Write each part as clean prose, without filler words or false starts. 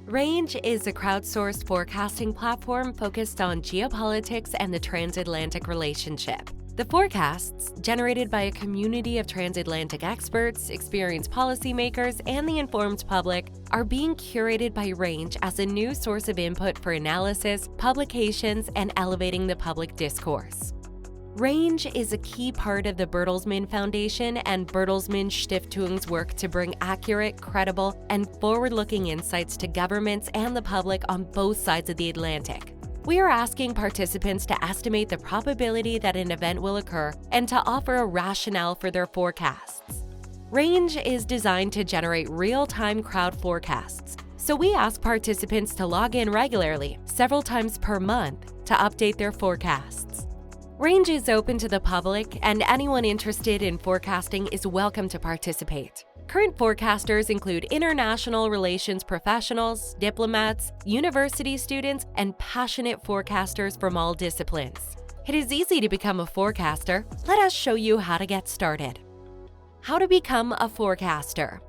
RANGE is a crowdsourced forecasting platform focused on geopolitics and the transatlantic relationship. The forecasts, generated by a community of transatlantic experts, experienced policymakers, and the informed public, are being curated by RANGE as a new source of input for analysis, publications, and elevating the public discourse. RANGE is a key part of the Bertelsmann Foundation and Bertelsmann Stiftung's work to bring accurate, credible, and forward-looking insights to governments and the public on both sides of the Atlantic. We are asking participants to estimate the probability that an event will occur and to offer a rationale for their forecasts. RANGE is designed to generate real-time crowd forecasts, so we ask participants to log in regularly, several times per month, to update their forecasts. RANGE is open to the public, and anyone interested in forecasting is welcome to participate. Current forecasters include international relations professionals, diplomats, university students, and passionate forecasters from all disciplines. It is easy to become a forecaster. Let us show you how to get started. How to become a forecaster.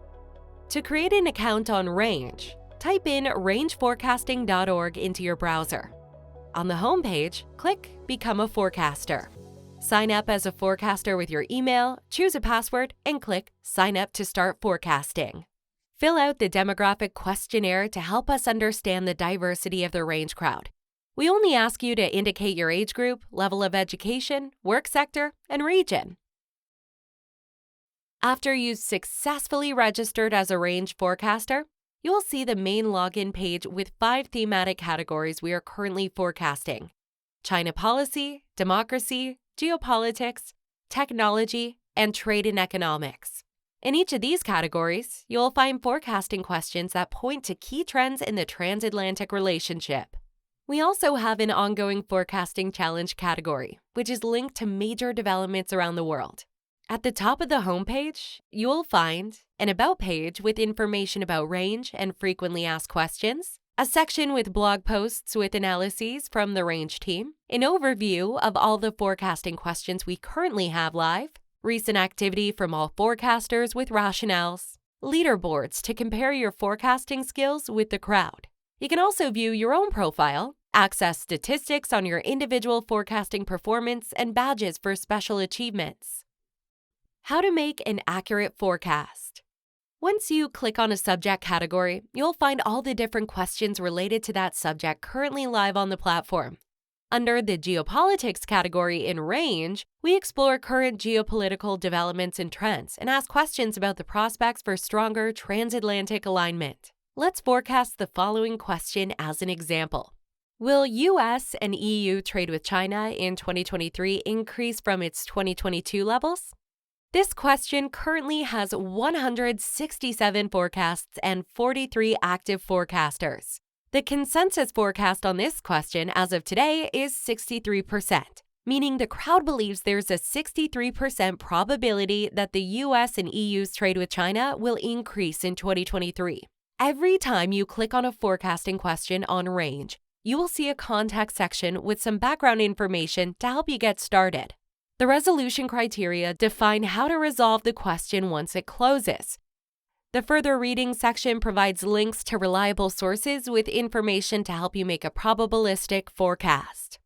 To create an account on RANGE, type in rangeforecasting.org into your browser. On the homepage, click Become a Forecaster. Sign up as a forecaster with your email, choose a password, and click Sign up to start forecasting. Fill out the demographic questionnaire to help us understand the diversity of the RANGE crowd. We only ask you to indicate your age group, level of education, work sector, and region. After you've successfully registered as a RANGE forecaster, you will see the main login page with 5 thematic categories we are currently forecasting: China policy, democracy, geopolitics, technology, and trade and economics. In each of these categories, you'll find forecasting questions that point to key trends in the transatlantic relationship. We also have an ongoing forecasting challenge category, which is linked to major developments around the world. At the top of the homepage, you'll find an About page with information about RANGE and frequently asked questions, a section with blog posts with analyses from the RANGE team, an overview of all the forecasting questions we currently have live, recent activity from all forecasters with rationales, leaderboards to compare your forecasting skills with the crowd. You can also view your own profile, access statistics on your individual forecasting performance, and badges for special achievements. How to make an accurate forecast. Once you click on a subject category, you'll find all the different questions related to that subject currently live on the platform. Under the geopolitics category in RANGE, we explore current geopolitical developments and trends and ask questions about the prospects for stronger transatlantic alignment. Let's forecast the following question as an example. Will US and EU trade with China in 2023 increase from its 2022 levels? This question currently has 167 forecasts and 43 active forecasters. The consensus forecast on this question as of today is 63%, meaning the crowd believes there's a 63% probability that the US and EU's trade with China will increase in 2023. Every time you click on a forecasting question on RANGE, you will see a contact section with some background information to help you get started. The resolution criteria define how to resolve the question once it closes. The further reading section provides links to reliable sources with information to help you make a probabilistic forecast.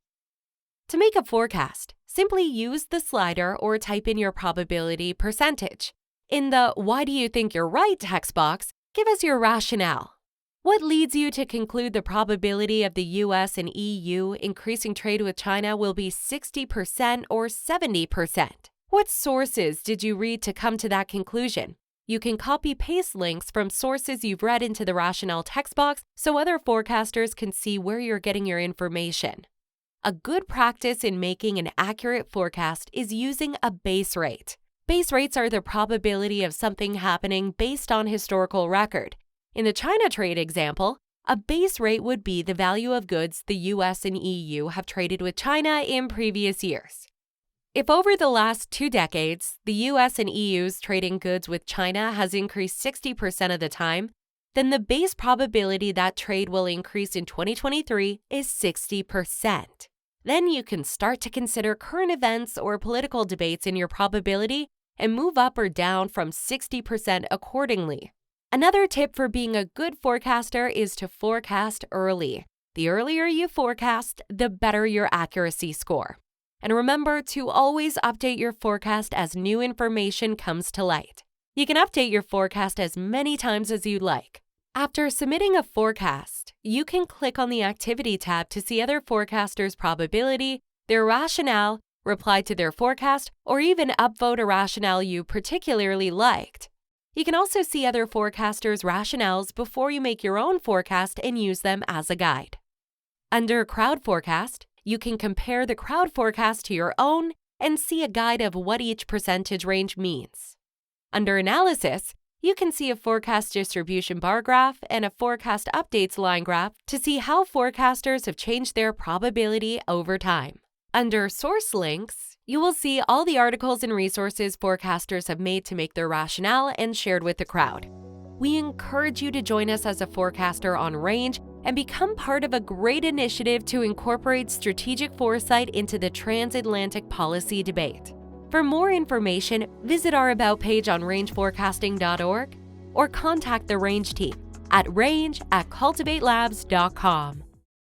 To make a forecast, simply use the slider or type in your probability percentage. In the Why do you think you're right text box, give us your rationale. What leads you to conclude the probability of the US and EU increasing trade with China will be 60% or 70%? What sources did you read to come to that conclusion? You can copy-paste links from sources you've read into the rationale text box so other forecasters can see where you're getting your information. A good practice in making an accurate forecast is using a base rate. Base rates are the probability of something happening based on historical record. In the China trade example, a base rate would be the value of goods the US and EU have traded with China in previous years. If over the last 2 decades, the US and EU's trading goods with China has increased 60% of the time, then the base probability that trade will increase in 2023 is 60%. Then you can start to consider current events or political debates in your probability and move up or down from 60% accordingly. Another tip for being a good forecaster is to forecast early. The earlier you forecast, the better your accuracy score. And remember to always update your forecast as new information comes to light. You can update your forecast as many times as you'd like. After submitting a forecast, you can click on the Activity tab to see other forecasters' probability, their rationale, reply to their forecast, or even upvote a rationale you particularly liked. You can also see other forecasters' rationales before you make your own forecast and use them as a guide. Under Crowd Forecast, you can compare the crowd forecast to your own and see a guide of what each percentage range means. Under Analysis, you can see a forecast distribution bar graph and a forecast updates line graph to see how forecasters have changed their probability over time. Under Source Links, you will see all the articles and resources forecasters have made to make their rationale and shared with the crowd. We encourage you to join us as a forecaster on Range and become part of a great initiative to incorporate strategic foresight into the transatlantic policy debate. For more information, visit our About page on rangeforecasting.org or contact the Range team at range@cultivatelabs.com.